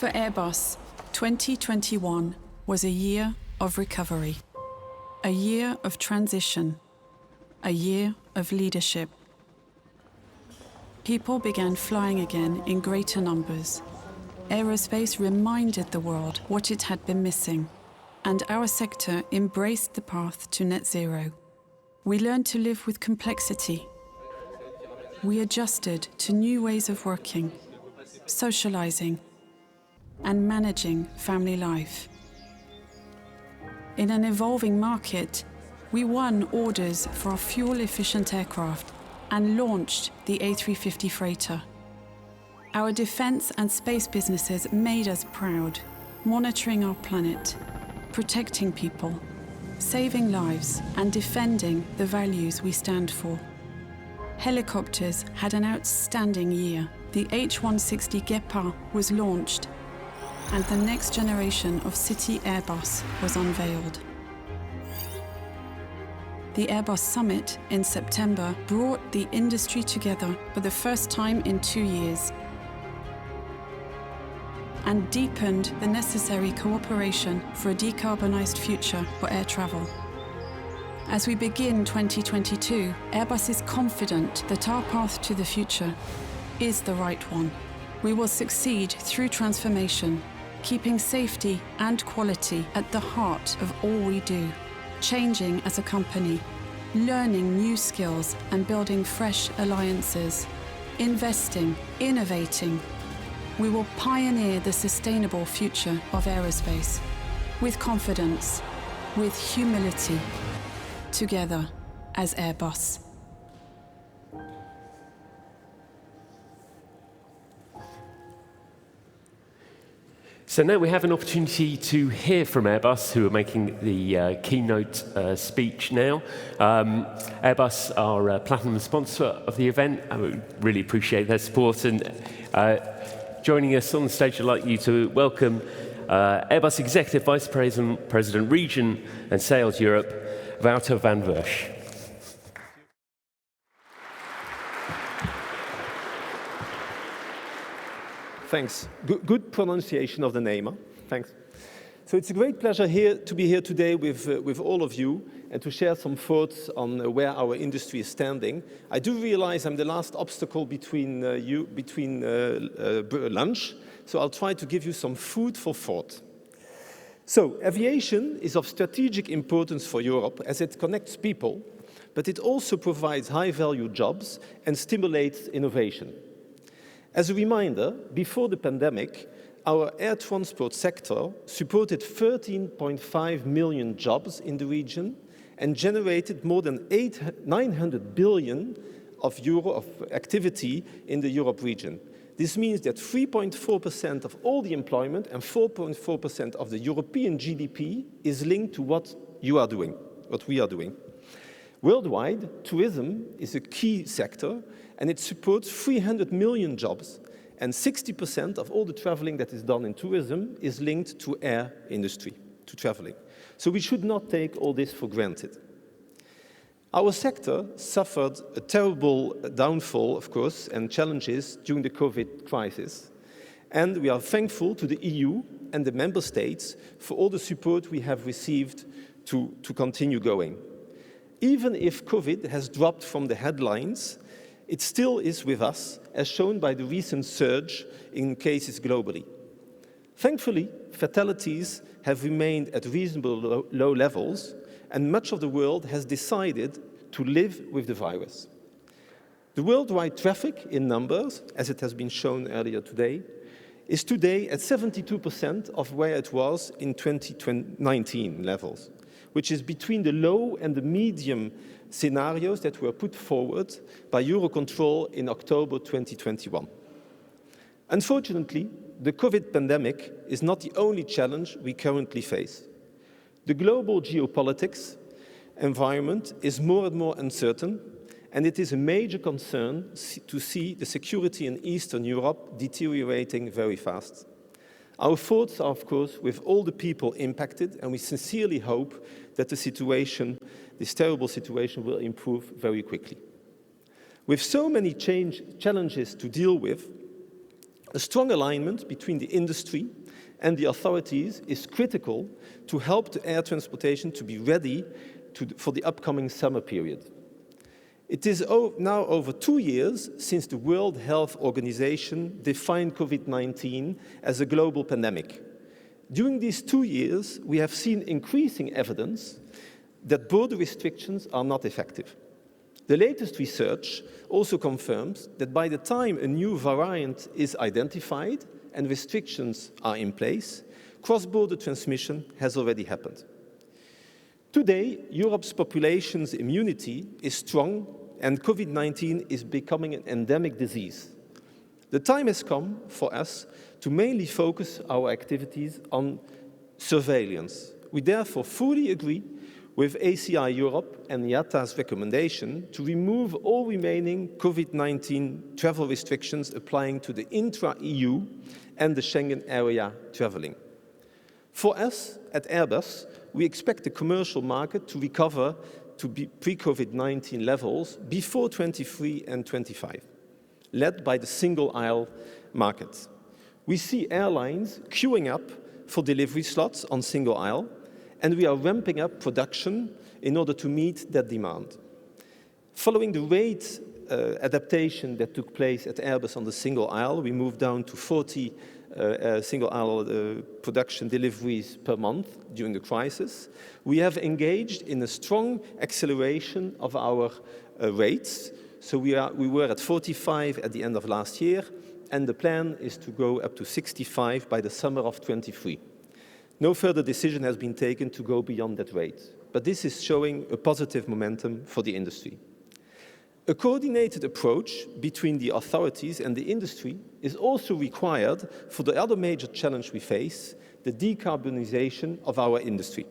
For Airbus, 2021 was a year of recovery, a year of transition, a year of leadership. People began flying again in greater numbers. Aerospace reminded the world what it had been missing, and our sector embraced the path to net zero. We learned to live with complexity. We adjusted to new ways of working, socializing, and managing family life. In an evolving market, we won orders for our fuel-efficient aircraft and launched the A350 freighter. Our defense and space businesses made us proud, monitoring our planet, protecting people, saving lives, and defending the values we stand for. Helicopters had an outstanding year. The H160 Guépard was launched, and the next generation of City Airbus was unveiled. The Airbus Summit in September brought the industry together for the first time in 2 years and deepened the necessary cooperation for a decarbonized future for air travel. As we begin 2022, Airbus is confident that our path to the future is the right one. We will succeed through transformation, keeping safety and quality at the heart of all we do, changing as a company, learning new skills and building fresh alliances, investing, innovating. We will pioneer the sustainable future of aerospace with confidence, with humility, together as Airbus. So now we have an opportunity to hear from Airbus, who are making the keynote speech now. Airbus are a platinum sponsor of the event. I would really appreciate their support. And joining us on the stage, I'd like you to welcome Airbus Executive Vice President Region and Sales Europe, Wouter Van Wersch. Thanks. Good pronunciation of the name. Huh? Thanks. So it's a great pleasure to be here today with all of you and to share some thoughts on where our industry is standing. I do realize I'm the last obstacle between lunch, so I'll try to give you some food for thought. So aviation is of strategic importance for Europe as it connects people, but it also provides high-value jobs and stimulates innovation. As a reminder, before the pandemic, our air transport sector supported 13.5 million jobs in the region and generated more than 900 billion euro of activity in the Europe region. This means that 3.4% of all the employment and 4.4% of the European GDP is linked to what you are doing, what we are doing. Worldwide, tourism is a key sector, and it supports 300 million jobs, and 60% of all the traveling that is done in tourism is linked to air industry, to traveling. So we should not take all this for granted. Our sector suffered a terrible downfall, of course, and challenges during the COVID crisis, and we are thankful to the EU and the member states for all the support we have received to continue going. Even if COVID has dropped from the headlines, it still is with us, as shown by the recent surge in cases globally. Thankfully, fatalities have remained at reasonable low levels, and much of the world has decided to live with the virus. The worldwide traffic in numbers, as it has been shown earlier today, is today at 72% of where it was in 2019 levels, which is between the low and the medium scenarios that were put forward by Eurocontrol in October 2021. Unfortunately, the COVID pandemic is not the only challenge we currently face. The global geopolitics environment is more and more uncertain, and it is a major concern to see the security in Eastern Europe deteriorating very fast. Our thoughts are, of course, with all the people impacted, and we sincerely hope that the situation, this terrible situation, will improve very quickly. With so many challenges to deal with, A strong alignment between the industry and the authorities is critical to help the air transportation to be ready for the upcoming summer period. It is now over 2 years since the World Health Organization defined COVID-19 as a global pandemic. During these 2 years, we have seen increasing evidence that border restrictions are not effective. The latest research also confirms that by the time a new variant is identified and restrictions are in place, cross-border transmission has already happened. Today, Europe's population's immunity is strong and COVID-19 is becoming an endemic disease. The time has come for us to mainly focus our activities on surveillance. We therefore fully agree with ACI Europe and IATA's recommendation to remove all remaining COVID-19 travel restrictions applying to the intra-EU and the Schengen area traveling. For us at Airbus, we expect the commercial market to recover to pre-COVID-19 levels before 23 and 25, led by the single-aisle market. We see airlines queuing up for delivery slots on single-aisle, and we are ramping up production in order to meet that demand. Following the rate adaptation that took place at Airbus on the single aisle, we moved down to 40 single aisle production deliveries per month during the crisis. We have engaged in a strong acceleration of our rates. So we were at 45 at the end of last year, and the plan is to go up to 65 by the summer of 23. No further decision has been taken to go beyond that rate, but this is showing a positive momentum for the industry. A coordinated approach between the authorities and the industry is also required for the other major challenge we face, the decarbonization of our industry.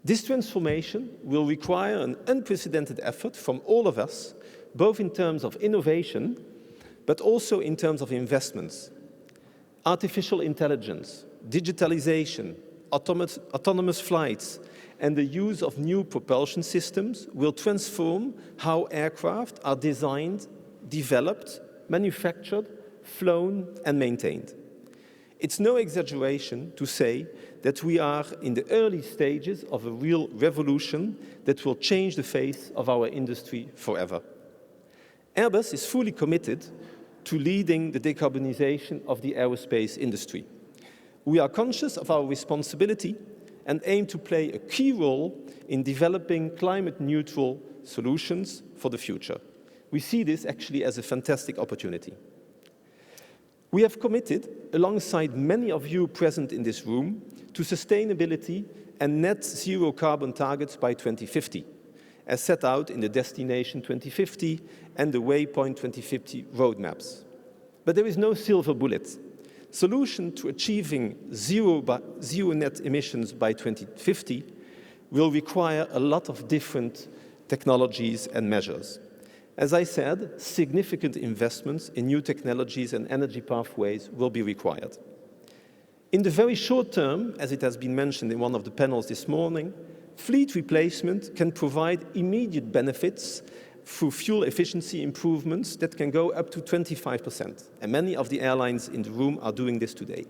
This transformation will require an unprecedented effort from all of us, both in terms of innovation, but also in terms of investments. Artificial intelligence, digitalization, autonomous flights, and the use of new propulsion systems will transform how aircraft are designed, developed, manufactured, flown, and maintained. It's no exaggeration to say that we are in the early stages of a real revolution that will change the face of our industry forever. Airbus is fully committed to leading the decarbonization of the aerospace industry. We are conscious of our responsibility and aim to play a key role in developing climate-neutral solutions for the future. We see this actually as a fantastic opportunity. We have committed, alongside many of you present in this room, to sustainability and net zero carbon targets by 2050, as set out in the Destination 2050 and the Waypoint 2050 roadmaps. But there is no silver bullet. Solution to achieving zero net emissions by 2050 will require a lot of different technologies and measures. As I said, significant investments in new technologies and energy pathways will be required. In the very short term, as it has been mentioned in one of the panels this morning, fleet replacement can provide immediate benefits through fuel efficiency improvements that can go up to 25%. And many of the airlines in the room are doing this today.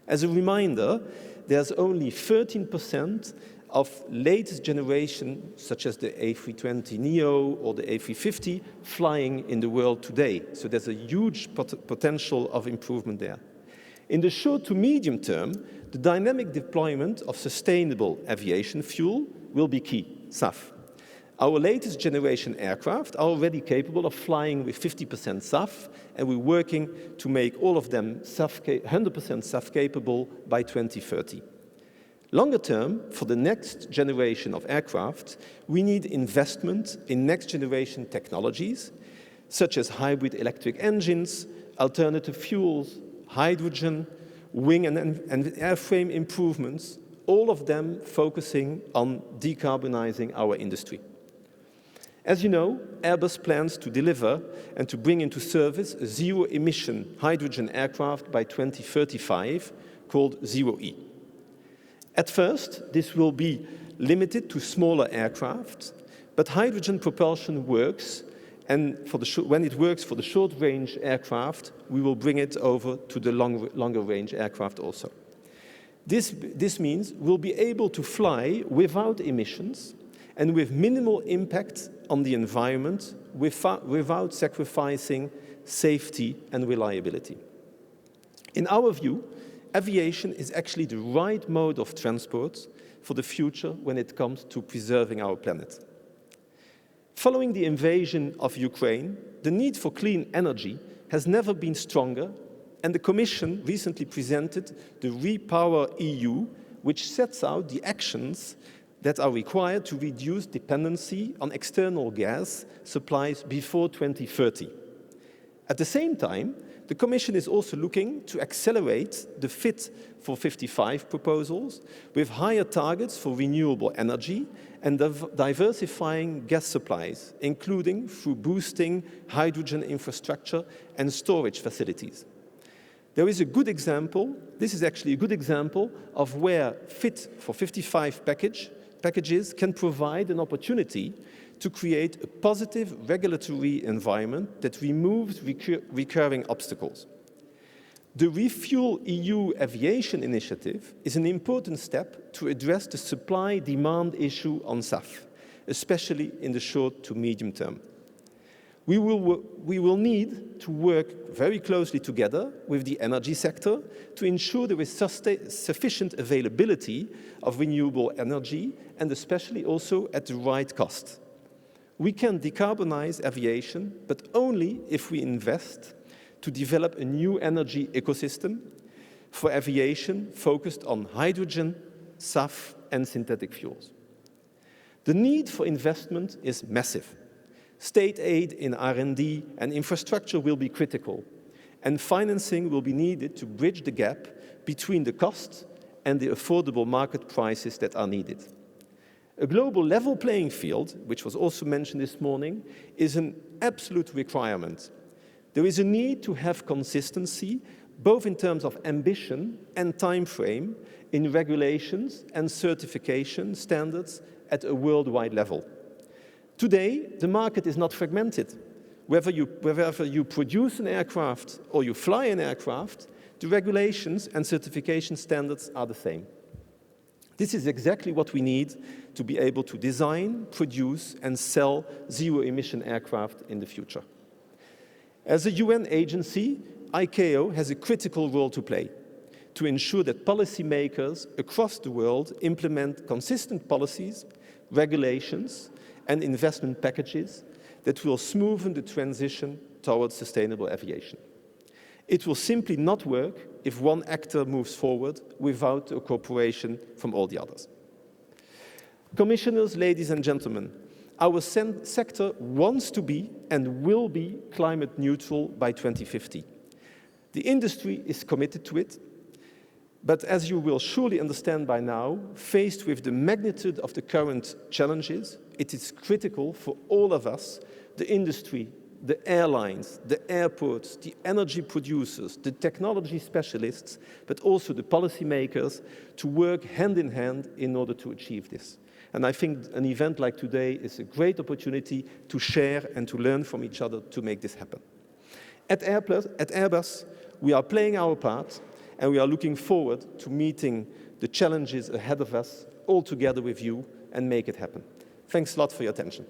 As a reminder, there's only 13% of latest generation, such as the A320neo or the A350, flying in the world today. So there's a huge potential of improvement there. In the short to medium term, the dynamic deployment of sustainable aviation fuel will be key, SAF. Our latest generation aircraft are already capable of flying with 50% SAF, and we're working to make all of them 100% SAF capable by 2030. Longer term, for the next generation of aircraft, we need investment in next generation technologies, such as hybrid electric engines, alternative fuels, hydrogen, wing and airframe improvements, all of them focusing on decarbonizing our industry. As you know, Airbus plans to deliver and to bring into service a zero-emission hydrogen aircraft by 2035 called A4E. At first, this will be limited to smaller aircraft, but hydrogen propulsion works And when it works for the short-range aircraft, we will bring it over to the longer-range aircraft also. This means we'll be able to fly without emissions and with minimal impact on the environment without sacrificing safety and reliability. In our view, aviation is actually the right mode of transport for the future when it comes to preserving our planet. Following the invasion of Ukraine, the need for clean energy has never been stronger, and the Commission recently presented the REPowerEU, which sets out the actions that are required to reduce dependency on external gas supplies before 2030. At the same time, the Commission is also looking to accelerate the Fit for 55 proposals with higher targets for renewable energy and diversifying gas supplies, including through boosting hydrogen infrastructure and storage facilities. There is a good example, this is actually a good example of where Fit for 55 packages can provide an opportunity to create a positive regulatory environment that removes recurring obstacles. The Refuel EU Aviation Initiative is an important step to address the supply-demand issue on SAF, especially in the short to medium term. We will need to work very closely together with the energy sector to ensure there is sufficient availability of renewable energy and especially also at the right cost. We can decarbonize aviation, but only if we invest to develop a new energy ecosystem for aviation focused on hydrogen, SAF, and synthetic fuels. The need for investment is massive. State aid in R&D and infrastructure will be critical, and financing will be needed to bridge the gap between the cost and the affordable market prices that are needed. A global level playing field, which was also mentioned this morning, is an absolute requirement. There is a need to have consistency, both in terms of ambition and time frame, in regulations and certification standards at a worldwide level. Today, the market is not fragmented. Whether you produce an aircraft or you fly an aircraft, the regulations and certification standards are the same. This is exactly what we need to be able to design, produce, and sell zero-emission aircraft in the future. As a UN agency, ICAO has a critical role to play to ensure that policymakers across the world implement consistent policies, regulations, and investment packages that will smoothen the transition towards sustainable aviation. It will simply not work if one actor moves forward without a cooperation from all the others. Commissioners, ladies and gentlemen, our sector wants to be and will be climate neutral by 2050. The industry is committed to it, but as you will surely understand by now, faced with the magnitude of the current challenges, it is critical for all of us, the industry, the airlines, the airports, the energy producers, the technology specialists, but also the policymakers to work hand in hand in order to achieve this. And I think an event like today is a great opportunity to share and to learn from each other to make this happen. At Airbus, we are playing our part, and we are looking forward to meeting the challenges ahead of us all together with you and make it happen. Thanks a lot for your attention.